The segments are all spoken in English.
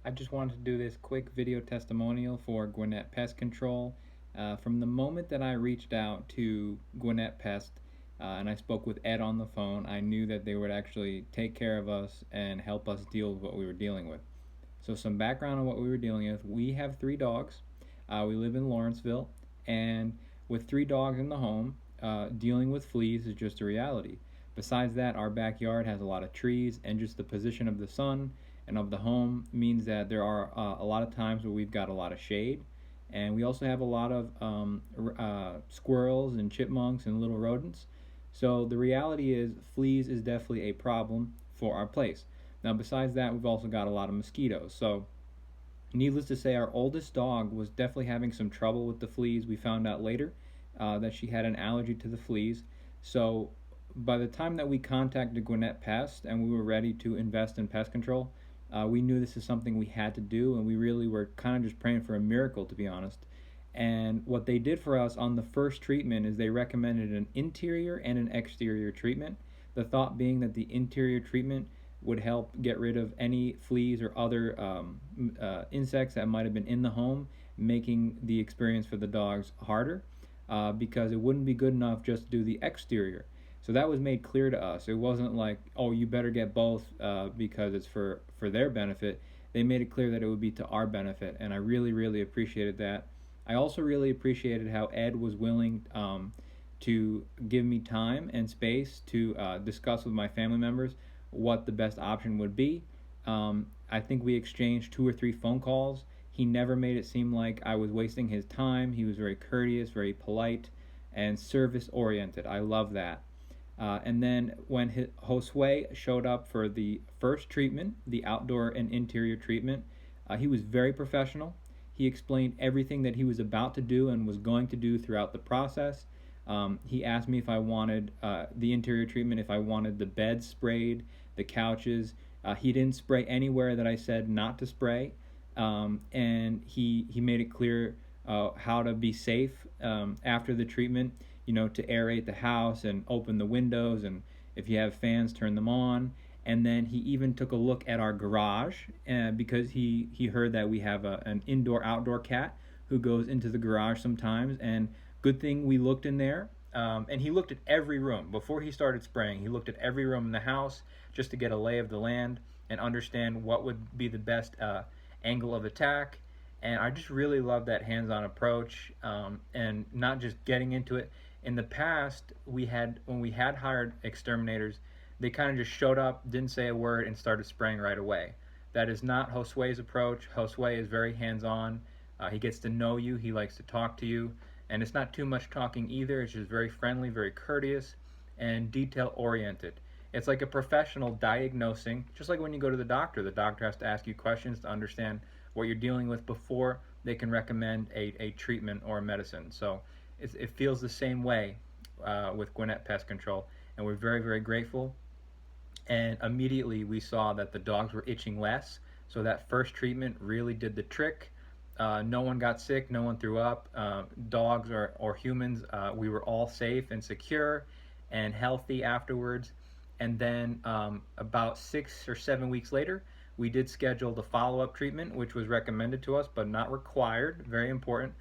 I just wanted to do this quick video testimonial for Gwinnett Pest Control. From the moment that I reached out to Gwinnett Pest and I spoke with Ed on the phone, I knew that they would actually take care of us and help us deal with what we were dealing with. So, some background on what we were dealing with: we have three dogs. We live in Lawrenceville, and with three dogs in the home, dealing with fleas is just a reality. Besides that, our backyard has a lot of trees, and just the position of the sun and of the home means that there are a lot of times where we've got a lot of shade, and we also have a lot of squirrels and chipmunks and little rodents. So the reality is, fleas is definitely a problem for our place. Now, besides that, we've also got a lot of mosquitoes. So, needless to say, our oldest dog was definitely having some trouble with the fleas. We found out later that she had an allergy to the fleas. So, by the time that we contacted Gwinnett Pest and we were ready to invest in pest control, we knew this is something we had to do, and we really were kind of just praying for a miracle, to be honest. And what they did for us on the first treatment is they recommended an interior and an exterior treatment. The thought being that the interior treatment would help get rid of any fleas or other insects that might have been in the home, making the experience for the dogs harder, because it wouldn't be good enough just to do the exterior. So that was made clear to us. It wasn't like, oh, you better get both because it's for their benefit. They made it clear that it would be to our benefit, and I really, really appreciated that. I also really appreciated how Ed was willing to give me time and space to discuss with my family members what the best option would be. I think we exchanged 2 or 3 phone calls. He never made it seem like I was wasting his time. He was very courteous, very polite, and service oriented. I love that. And then when Josue showed up for the first treatment, the outdoor and interior treatment, he was very professional. He explained everything that he was about to do and was going to do throughout the process. He asked me if I wanted the interior treatment, if I wanted the beds sprayed, the couches. He didn't spray anywhere that I said not to spray, and he made it clear how to be safe after the treatment. You know, to aerate the house and open the windows, and if you have fans, turn them on. And then he even took a look at our garage because he heard that we have an indoor-outdoor cat who goes into the garage sometimes. And good thing we looked in there. And he looked at every room. Before he started spraying, he looked at every room in the house just to get a lay of the land and understand what would be the best angle of attack. And I just really love that hands-on approach, and not just getting into it. In the past, when we had hired exterminators, they kind of just showed up, didn't say a word, and started spraying right away. That is not Josue's approach. Josue is very hands-on. He gets to know you. He likes to talk to you. And it's not too much talking either. It's just very friendly, very courteous, and detail-oriented. It's like a professional diagnosing, just like when you go to the doctor. The doctor has to ask you questions to understand what you're dealing with before they can recommend a treatment or a medicine. So it feels the same way with Gwinnett Pest Control, and we're very, very grateful. And immediately we saw that the dogs were itching less, so that first treatment really did the trick. No one got sick, no one threw up. Dogs or humans, we were all safe and secure and healthy afterwards. And then about 6 or 7 weeks later, we did schedule the follow-up treatment, which was recommended to us but not required. Very important.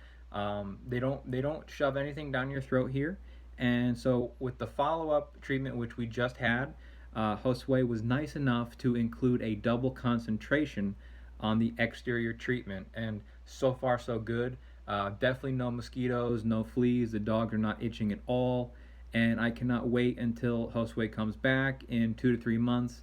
They don't shove anything down your throat here. And so with the follow-up treatment, which we just had, Josue was nice enough to include a double concentration on the exterior treatment, and so far so good. Definitely no mosquitoes, no fleas. The dogs are not itching at all, and I cannot wait until Josue comes back in 2 to 3 months.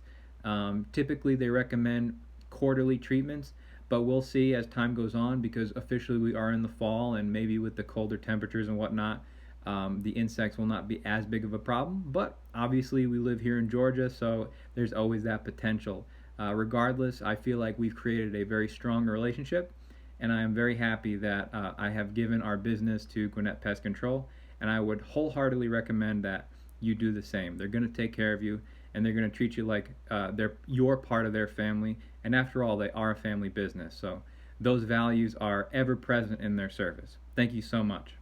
Typically they recommend quarterly treatments, but we'll see as time goes on, because officially we are in the fall, and maybe with the colder temperatures and whatnot, the insects will not be as big of a problem. But obviously we live here in Georgia, so there's always that potential. Regardless, I feel like we've created a very strong relationship, and I am very happy that I have given our business to Gwinnett Pest Control, and I would wholeheartedly recommend that you do the same. They're going to take care of you, and they're going to treat you like you're part of their family, and after all, they are a family business, so those values are ever present in their service. Thank you so much.